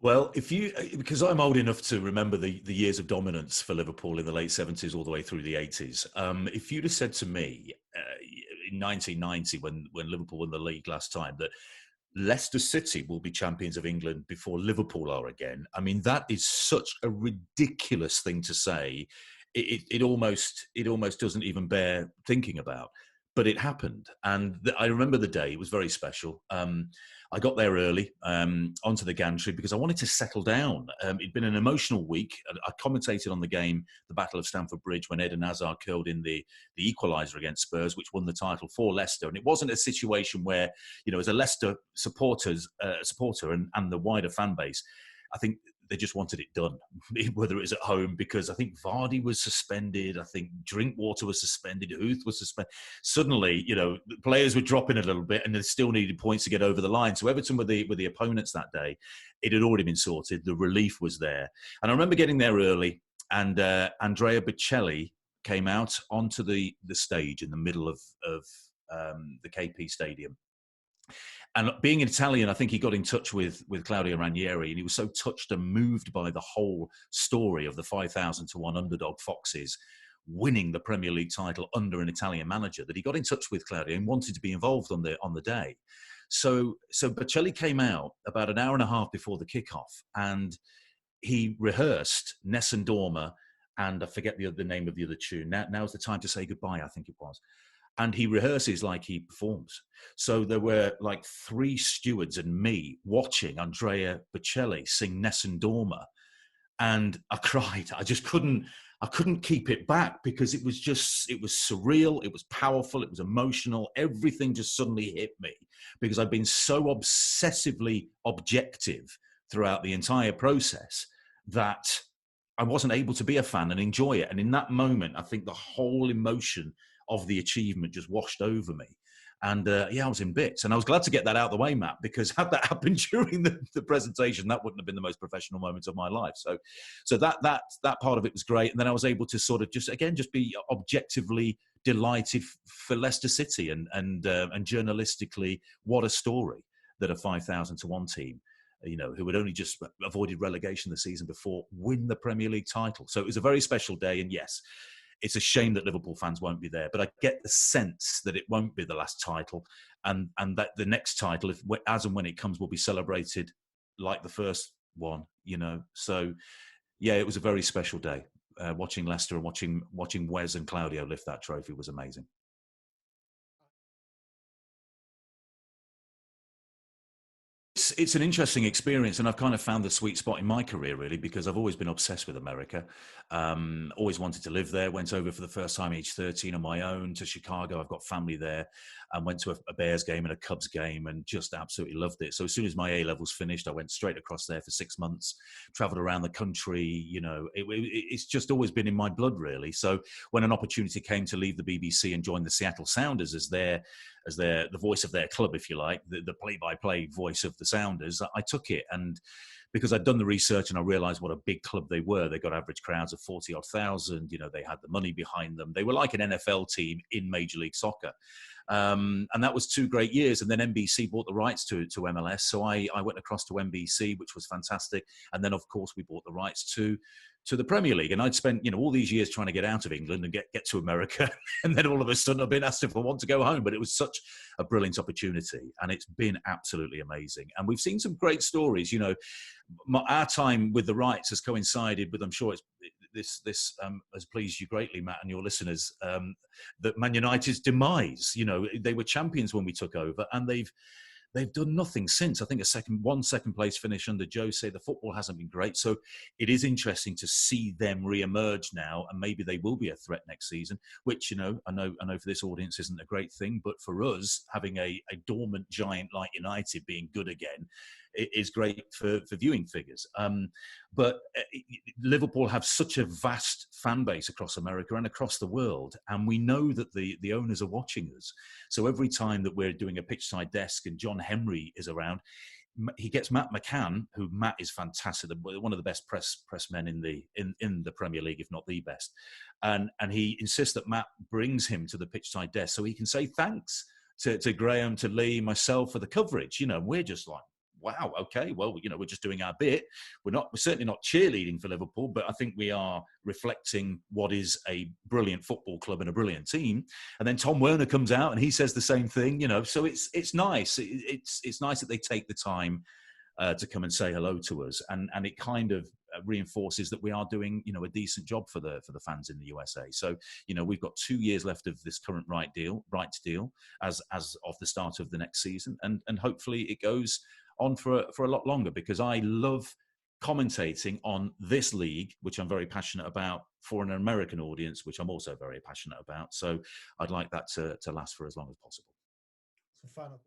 Well, because I'm old enough to remember the years of dominance for Liverpool in the late 70s all the way through the 80s. If you'd have said to me in 1990, when Liverpool won the league last time, that Leicester City will be champions of England before Liverpool are again, I mean, that is such a ridiculous thing to say. It almost doesn't even bear thinking about. But it happened, and I remember the day. It was very special. I got there early onto the gantry because I wanted to settle down. It'd been an emotional week. I commentated on the game, the Battle of Stamford Bridge, when Eden Hazard curled in the equaliser against Spurs, which won the title for Leicester. And it wasn't a situation where, as a Leicester supporter and the wider fan base, I think they just wanted it done, whether it was at home, because I think Vardy was suspended. I think Drinkwater was suspended. Huth was suspended. Suddenly, the players were dropping a little bit and they still needed points to get over the line. So Everton were the opponents that day. It had already been sorted. The relief was there. And I remember getting there early, and Andrea Bocelli came out onto the stage in the middle of the KP Stadium. And being Italian, I think he got in touch with Claudio Ranieri, and he was so touched and moved by the whole story of the 5,000 to 1 underdog Foxes winning the Premier League title under an Italian manager that he got in touch with Claudio and wanted to be involved on the day. So Bocelli came out about an hour and a half before the kickoff, and he rehearsed Nessun Dorma, and I forget the name of the other tune. Now's the time to say goodbye, I think it was. And he rehearses like he performs. So there were like 3 stewards and me watching Andrea Bocelli sing Nessun Dorma. And I cried. I couldn't keep it back because it was surreal. It was powerful. It was emotional. Everything just suddenly hit me because I'd been so obsessively objective throughout the entire process that I wasn't able to be a fan and enjoy it. And in that moment, I think the whole emotion of the achievement just washed over me. And I was in bits. And I was glad to get that out of the way, Matt, because had that happened during the presentation, that wouldn't have been the most professional moment of my life. So that part of it was great. And then I was able to sort of just be objectively delighted for Leicester City and journalistically, what a story that a 5,000 to 1 team, who had only just avoided relegation the season before, win the Premier League title. So it was a very special day. And yes, it's a shame that Liverpool fans won't be there, but I get the sense that it won't be the last title, and that the next title, as and when it comes, will be celebrated like the first one. So yeah, it was a very special day. Watching Leicester and watching Wes and Claudio lift that trophy was amazing. It's an interesting experience, and I've kind of found the sweet spot in my career, really, because I've always been obsessed with America. Always wanted to live there. Went over for the first time age 13 on my own to Chicago. I've got family there, and went to a Bears game and a Cubs game and just absolutely loved it. So as soon as my A-levels finished, I went straight across there for 6 months, traveled around the country. It's just always been in my blood, really. So when an opportunity came to leave the BBC and join the Seattle Sounders as the voice of their club, if you like, the play-by-play voice of the Sounders, I took it. And because I'd done the research and I realized what a big club they were, they got average crowds of 40-odd thousand, they had the money behind them. They were like an NFL team in Major League Soccer. And that was 2 great years. And then NBC bought the rights to MLS. So I went across to NBC, which was fantastic. And then, of course, we bought the rights to the Premier League. And I'd spent, all these years trying to get out of England and get to America. And then all of a sudden I've been asked if I want to go home. But it was such a brilliant opportunity. And it's been absolutely amazing. And we've seen some great stories. Our time with the rights has coincided with, I'm sure this has pleased you greatly, Matt, and your listeners, that Man United's demise. They were champions when we took over, and they've done nothing since. I think a second place finish under Jose. The football hasn't been great. So it is interesting to see them re-emerge now, and maybe they will be a threat next season, which, I know for this audience isn't a great thing, but for us, having a dormant giant like United being good again is great for viewing figures. But Liverpool have such a vast fan base across America and across the world, and we know that the owners are watching us. So every time that we're doing a pitchside desk and John Henry is around, he gets Matt McCann, who Matt is fantastic, one of the best press men in the Premier League, if not the best. And he insists that Matt brings him to the pitchside desk so he can say thanks to Graham, to Lee, myself for the coverage. We're just like, wow, okay, well, we're just doing our bit. We're certainly not cheerleading for Liverpool, but I think we are reflecting what is a brilliant football club and a brilliant team. And then Tom Werner comes out and he says the same thing, so it's nice. It's nice that they take the time to come and say hello to us, and it kind of reinforces that we are doing a decent job for the fans in the USA. So we've got 2 years left of this current rights deal as of the start of the next season, and hopefully it goes on for a lot longer, because I love commentating on this league, which I'm very passionate about, for an American audience, which I'm also very passionate about. So I'd like that to last for as long as possible. So final